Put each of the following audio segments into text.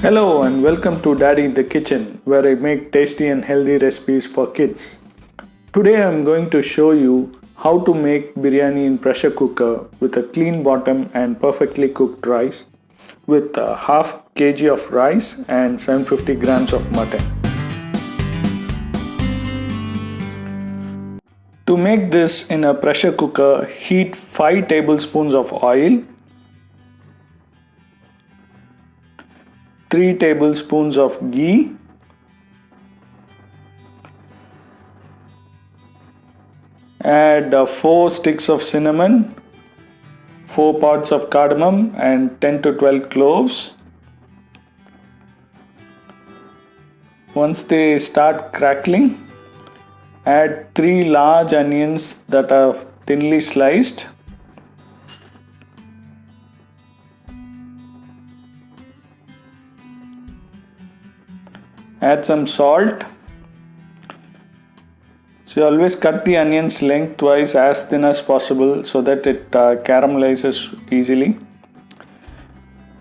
Hello and welcome to Daddy in the Kitchen, where I make tasty and healthy recipes for kids. Today I am going to show you how to make biryani in pressure cooker with a clean bottom and perfectly cooked rice with a half kg of rice and 750 grams of mutton. To make this in a pressure cooker, heat 5 tablespoons of oil, 3 tablespoons of ghee, add 4 sticks of cinnamon, 4 pods of cardamom and 10 to 12 cloves. Once they start crackling, add 3 large onions that are thinly sliced. Add some salt. So you always cut the onions lengthwise as thin as possible so that it caramelizes easily.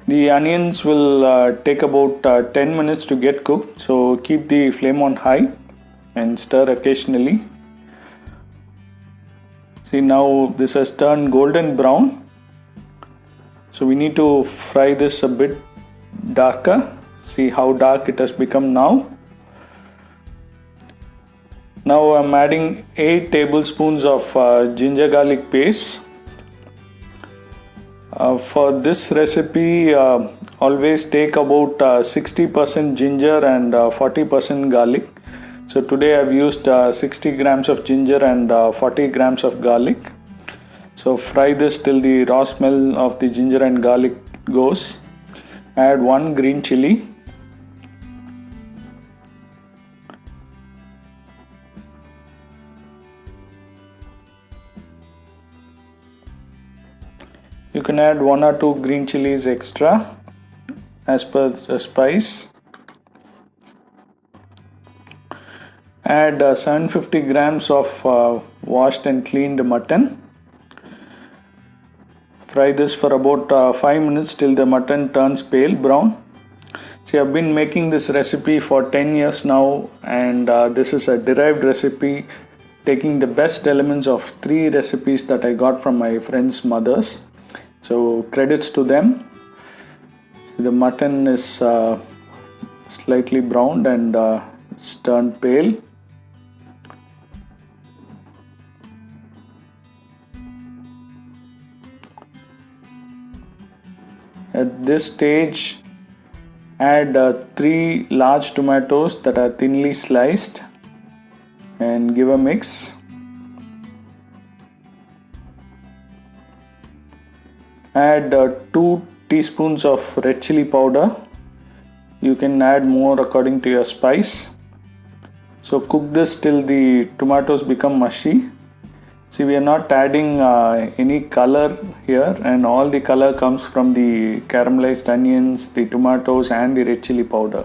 The onions will take about 10 minutes to get cooked, so keep the flame on high and stir occasionally. See, now this has turned golden brown, so we need to fry this a bit darker. See how dark it has become now. Now I'm adding 8 tablespoons of ginger garlic paste. For this recipe, always take about 60% ginger and 40% garlic. So today I've used 60 grams of ginger and 40 grams of garlic. So fry this till the raw smell of the ginger and garlic goes. Add 1 green chili. You can add 1 or 2 green chilies extra as per the spice. Add 750 grams of washed and cleaned mutton. Fry this for about 5 minutes till the mutton turns pale brown. See, I've been making this recipe for 10 years now, and this is a derived recipe taking the best elements of 3 recipes that I got from my friends' mothers. So credits to them. The mutton is slightly browned and it's turned pale. At this stage, add 3 large tomatoes that are thinly sliced and give a mix. Add 2 teaspoons of red chili powder. You can add more according to your spice. So cook this till the tomatoes become mushy. See, we are not adding any color here, and all the color comes from the caramelized onions, the tomatoes and the red chili powder.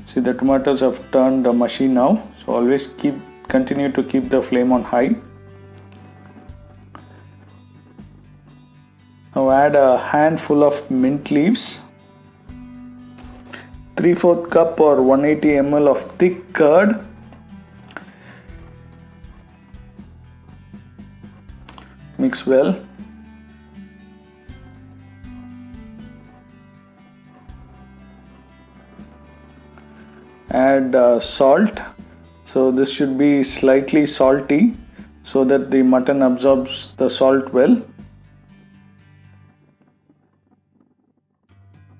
See, the tomatoes have turned mushy now, so always continue to keep the flame on high. Now add a handful of mint leaves, 3/4 cup or 180 ml of thick curd, mix well. Add salt, so this should be slightly salty so that the mutton absorbs the salt well.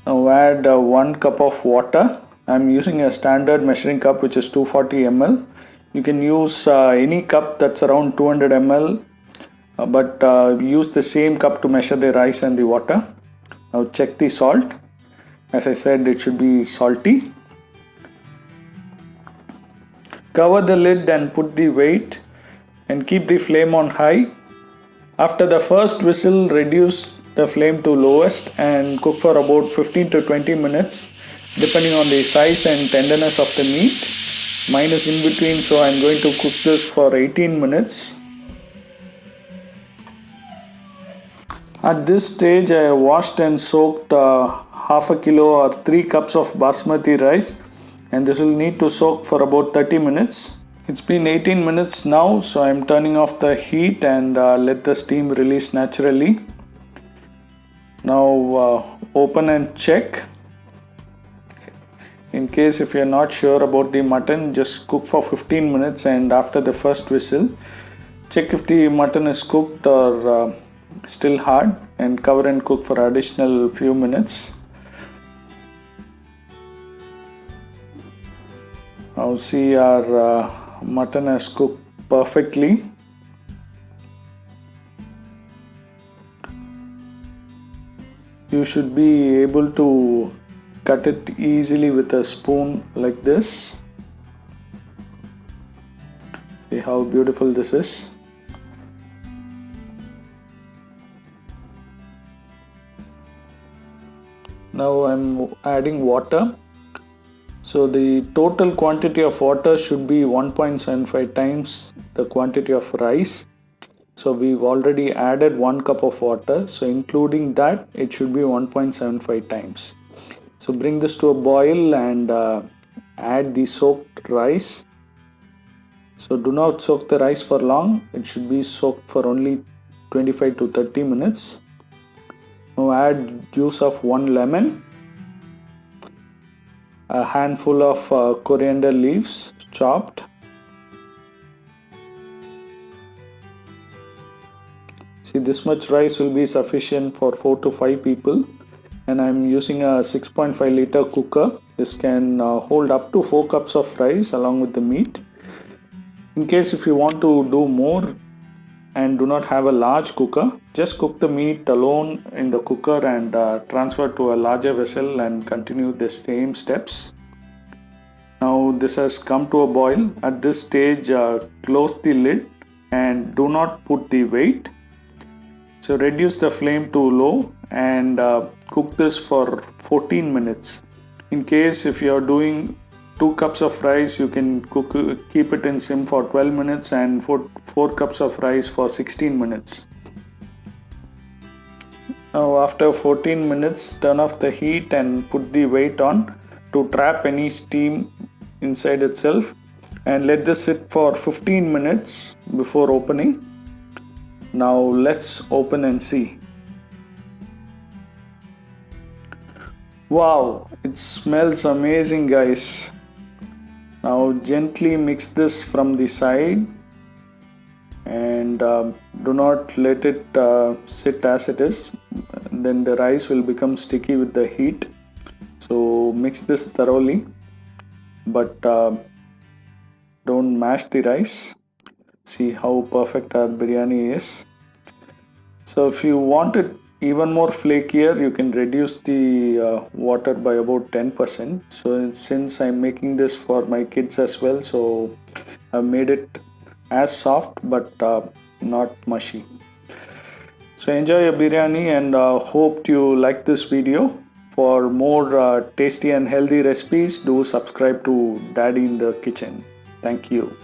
Now add 1 cup of water. I'm using a standard measuring cup which is 240 ml. You can use any cup that's around 200 ml, but use the same cup to measure the rice and the water. Now check the salt. As I said, it should be salty. Cover the lid and put the weight and keep the flame on high. After the first whistle, reduce the flame to lowest and cook for about 15 to 20 minutes depending on the size and tenderness of the meat. Mine is in between, so I'm going to cook this for 18 minutes. At this stage, I washed and soaked half a kilo or 3 cups of basmati rice, and this will need to soak for about 30 minutes. It's been 18 minutes now, so I'm turning off the heat and let the steam release naturally. Now open and check. In case if you're not sure about the mutton, just cook for 15 minutes, and after the first whistle, check if the mutton is cooked or still hard, and cover and cook for additional few minutes. Now see, our mutton has cooked perfectly. You should be able to cut it easily with a spoon like this. See how beautiful this is. Now I'm adding water. So the total quantity of water should be 1.75 times the quantity of rice. So we've already added 1 cup of water. So including that, it should be 1.75 times. So bring this to a boil and add the soaked rice. So do not soak the rice for long. It should be soaked for only 25 to 30 minutes. Now add juice of 1 lemon, a handful of coriander leaves chopped. See, this much rice will be sufficient for 4 to 5 people, and I'm using a 6.5 liter cooker. This can hold up to 4 cups of rice along with the meat. In case if you want to do more and do not have a large cooker, just cook the meat alone in the cooker and transfer to a larger vessel and continue the same steps. Now this has come to a boil. At this stage, close the lid and do not put the weight. So reduce the flame to low and cook this for 14 minutes. In case if you are doing 2 cups of rice, you can keep it in sim for 12 minutes, and for 4 cups of rice for 16 minutes. Now after 14 minutes, turn off the heat and put the weight on to trap any steam inside itself, and let this sit for 15 minutes before opening. Now let's open and see. Wow, it smells amazing, guys. Now gently mix this from the side and do not let it sit as it is. Then the rice will become sticky with the heat. So mix this thoroughly, but don't mash the rice. See how perfect our biryani is. So if you want it even more flakier, you can reduce the water by about 10%. So since I'm making this for my kids as well, so I've made it as soft but not mushy. So enjoy your biryani, and hope you like this video. For more tasty and healthy recipes, do subscribe to Daddy in the Kitchen. Thank you.